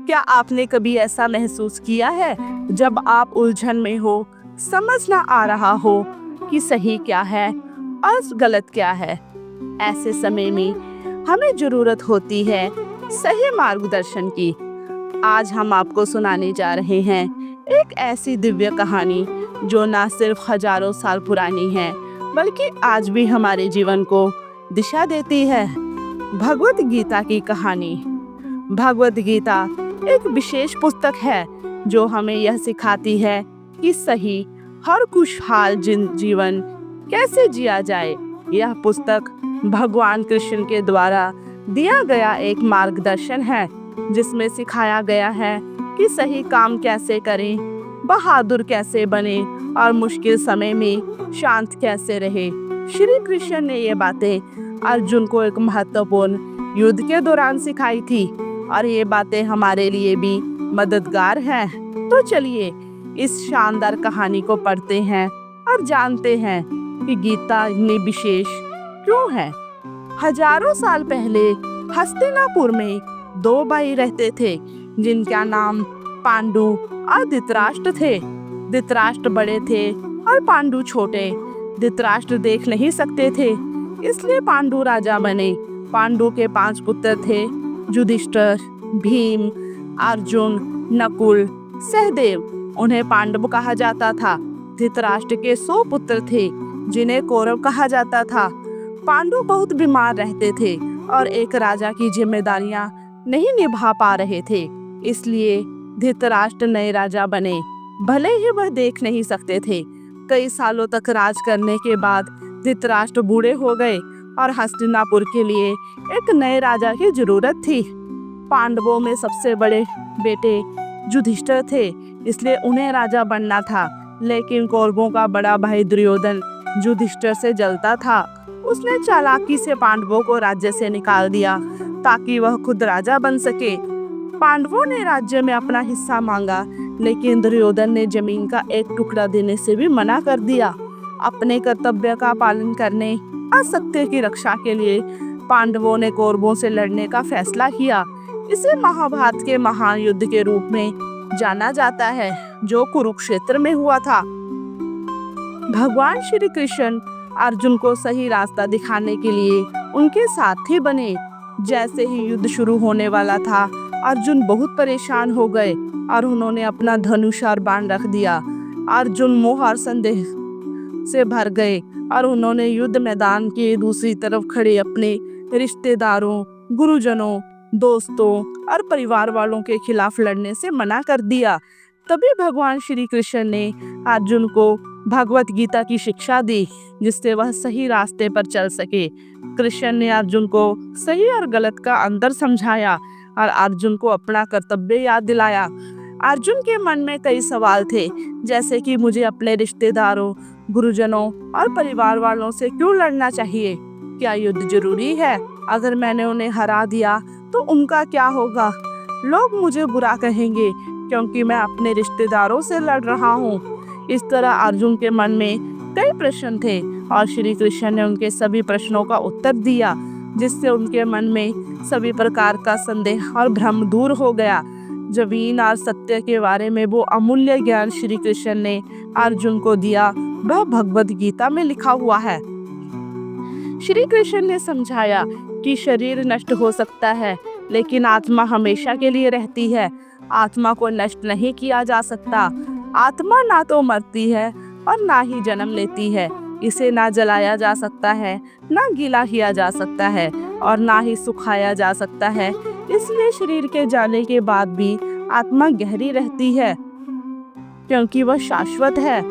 क्या आपने कभी ऐसा महसूस किया है जब आप उलझन में हो, समझ ना आ रहा हो कि सही क्या है और गलत क्या है? ऐसे समय में हमें जरूरत होती है सही मार्गदर्शन की। आज हम आपको सुनाने जा रहे हैं एक ऐसी दिव्य कहानी जो ना सिर्फ हजारों साल पुरानी है, बल्कि आज भी हमारे जीवन को दिशा देती है। भगवत गीता की कहानी। भगवत गीता एक विशेष पुस्तक है जो हमें यह सिखाती है कि सही हर खुशहाल जीवन कैसे जिया जाए। यह पुस्तक भगवान कृष्ण के द्वारा दिया गया एक मार्गदर्शन है जिसमें सिखाया गया है कि सही काम कैसे करें, बहादुर कैसे बने और मुश्किल समय में शांत कैसे रहे। श्री कृष्ण ने ये बातें अर्जुन को एक महत्वपूर्ण युद्ध के दौरान सिखाई थी और ये बातें हमारे लिए भी मददगार हैं। तो चलिए इस शानदार कहानी को पढ़ते हैं और जानते हैं कि गीता इतनी विशेष क्यों है। हजारों साल पहले हस्तिनापुर में दो भाई रहते थे जिनका नाम पांडु और धृतराष्ट्र थे। धृतराष्ट्र बड़े थे और पांडु छोटे। धृतराष्ट्र देख नहीं सकते थे, इसलिए पांडु राजा बने। पांडु के 5 पुत्र थे, युधिष्ठिर, भीम, अर्जुन, नकुल, सहदेव। उन्हें पांडव कहा जाता था। धृतराष्ट्र के 100 पुत्र थे जिन्हें कौरव कहा जाता था। पांडु बहुत बीमार रहते थे और एक राजा की जिम्मेदारियां नहीं निभा पा रहे थे, इसलिए धृतराष्ट्र नए राजा बने। भले ही वह देख नहीं सकते थे। कई सालों तक राज करने के बाद धृतराष्ट्र बूढ़े हो गए और हस्तिनापुर के लिए एक नए राजा की जरूरत थी। पांडवों में सबसे बड़े बेटे युधिष्ठिर थे, इसलिए उन्हें राजा बनना था। लेकिन कौरवों का बड़ा भाई दुर्योधन युधिष्ठिर से जलता था। उसने चालाकी से पांडवों को राज्य से निकाल दिया ताकि वह खुद राजा बन सके। पांडवों ने राज्य में अपना हिस्सा मांगा, लेकिन दुर्योधन ने जमीन का एक टुकड़ा देने से भी मना कर दिया। अपने कर्तव्य का पालन करने और सत्य की रक्षा के लिए पांडवों ने कौरवों से लड़ने का फैसला किया। इसे महाभारत के महायुद्ध के रूप में जाना जाता है जो कुरुक्षेत्र में हुआ था। भगवान श्री कृष्ण अर्जुन को सही रास्ता दिखाने के लिए उनके साथी बने। जैसे ही युद्ध शुरू होने वाला था, अर्जुन बहुत परेशान हो गए और उन्होंने अपना धनुष और बाण रख दिया। अर्जुन मोह और संदेह से भर गए और उन्होंने युद्ध मैदान के दूसरी तरफ खड़े अपने रिश्तेदारों, गुरुजनों, दोस्तों और परिवार वालों के खिलाफ लड़ने से मना कर दिया। तभी भगवान श्री कृष्ण ने अर्जुन को भगवत गीता की शिक्षा दी जिससे वह सही रास्ते पर चल सके। कृष्ण ने अर्जुन को सही और गलत का अंतर समझाया और अर्जुन को अपना कर्तव्य याद दिलाया। अर्जुन के मन में कई सवाल थे, जैसे कि मुझे अपने रिश्तेदारों, गुरुजनों और परिवार वालों से क्यों लड़ना चाहिए? क्या युद्ध जरूरी है? अगर मैंने उन्हें हरा दिया तो उनका क्या होगा? लोग मुझे बुरा कहेंगे क्योंकि मैं अपने रिश्तेदारों से लड़ रहा हूँ। इस तरह अर्जुन के मन में कई प्रश्न थे और श्री कृष्ण ने उनके सभी प्रश्नों का उत्तर दिया, जिससे उनके मन में सभी प्रकार का संदेह और भ्रम दूर हो गया। जमीन और सत्य के बारे में वो अमूल्य ज्ञान श्री कृष्ण ने अर्जुन को दिया, वह भगवत गीता में लिखा हुआ है। श्री कृष्ण ने समझाया कि शरीर नष्ट हो सकता है, लेकिन आत्मा हमेशा के लिए रहती है। आत्मा को नष्ट नहीं किया जा सकता। आत्मा ना तो मरती है और ना ही जन्म लेती है। इसे ना जलाया जा सकता है, ना गीला किया जा सकता है और ना ही सुखाया जा सकता है। इसलिए शरीर के जाने के बाद भी आत्मा गहरी रहती है क्योंकि वह शाश्वत है।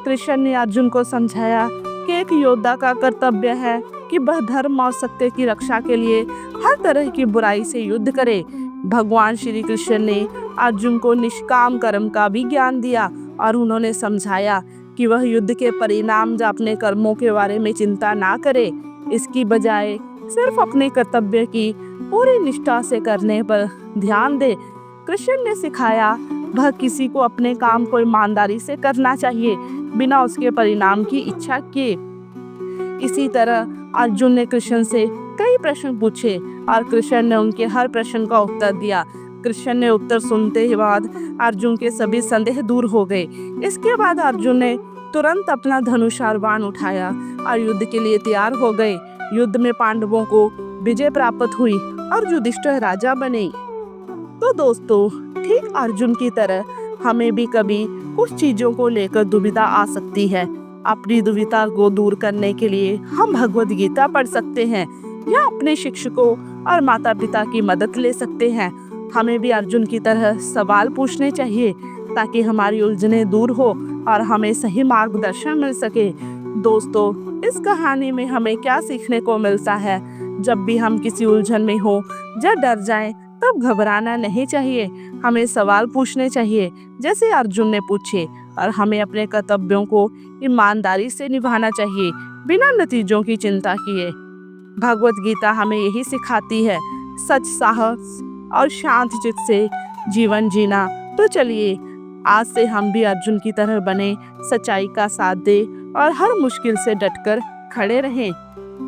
कृष्ण ने अर्जुन को समझाया कि एक योद्धा का कर्तव्य है कि वह धर्म और सत्य की रक्षा के लिए हर तरह की बुराई से युद्ध करे। भगवान श्री कृष्ण ने अर्जुन को निष्काम कर्म का भी ज्ञान दिया और उन्होंने समझाया कि वह युद्ध के परिणाम या अपने कर्मों के बारे में चिंता ना करे, इसकी बजाय सिर्फ अपने कर्तव्य की पूरी निष्ठा से करने पर ध्यान दे। कृष्ण ने सिखाया वह किसी को अपने काम को ईमानदारी से करना चाहिए बिना उसके परिणाम की इच्छा किए। इसी तरह अर्जुन ने कृष्ण से कई प्रश्न पूछे और कृष्ण ने उनके हर प्रश्न का उत्तर दिया। कृष्ण ने उत्तर सुनते ही बाद अर्जुन के सभी संदेह दूर हो गए। इसके बाद अर्जुन ने तुरंत अपना धनुष और बाण उठाया और युद्ध के लिए तैयार हो गए। युद्ध में पांडवों को विजय प्राप्त हुई और युधिष्ठिर राजा बने। तो दोस्तों, ठीक अर्जुन की तरह हमें भी कभी कुछ चीजों को लेकर दुविधा आ सकती है। अपनी दुविधा को दूर करने के लिए हम भगवद गीता पढ़ सकते हैं या अपने शिक्षकों और माता पिता की मदद ले सकते हैं। हमें भी अर्जुन की तरह सवाल पूछने चाहिए ताकि हमारी उलझनें दूर हो और हमें सही मार्गदर्शन मिल सके। दोस्तों, इस कहानी में हमें क्या सीखने को मिलता है? जब भी हम किसी उलझन में हो या डर जाएं, तब घबराना नहीं चाहिए। हमें सवाल पूछने चाहिए जैसे अर्जुन ने पूछे और हमें अपने कर्तव्यों को ईमानदारी से निभाना चाहिए बिना नतीजों की चिंता किए। भगवत गीता हमें यही सिखाती है, सच, साहस और शांत चित्त से जीवन जीना। तो चलिए आज से हम भी अर्जुन की तरह बने, सच्चाई का साथ दें और हर मुश्किल से डटकर खड़े रहें।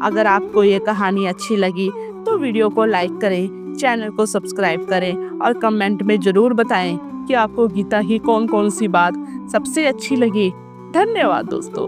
अगर आपको ये कहानी अच्छी लगी तो वीडियो को लाइक करें, चैनल को सब्सक्राइब करें और कमेंट में ज़रूर बताएं कि आपको गीता की कौन कौन सी बात सबसे अच्छी लगी। धन्यवाद दोस्तों।